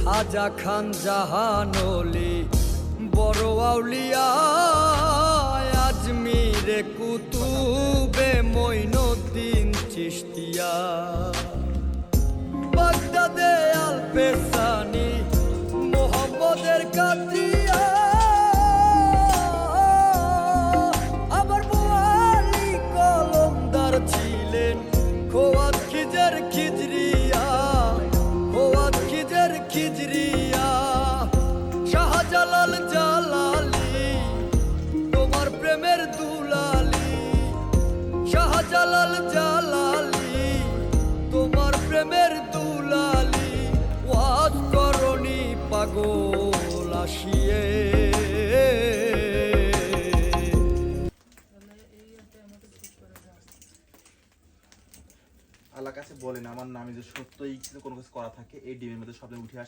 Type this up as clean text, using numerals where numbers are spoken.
খাজা খান জাহানলি বড় আউলিয়া আজমিরে কুতুবে মঈনুদ্দিন চিশতিয়া বাগদাদে আল পেসানি মোহাম্মদের কাদিয়া আবার মুআলি কলমদার ছিলেন খোয়াত খিজর খিজরিয়া খোয়াত খিজর খিজরিয়া শাহজালাল জালালি তোমার প্রেমের দুলালি শাহজালাল জালালি তোমার প্রেমের দুলালি ওয়াজ করনি পাগল আসিয়ে আল্লাহ কাছে বলেন আমার নামে যে সত্যই কোনো কিছু করা থাকে এই ডিমের মধ্যে সব উঠে আসে।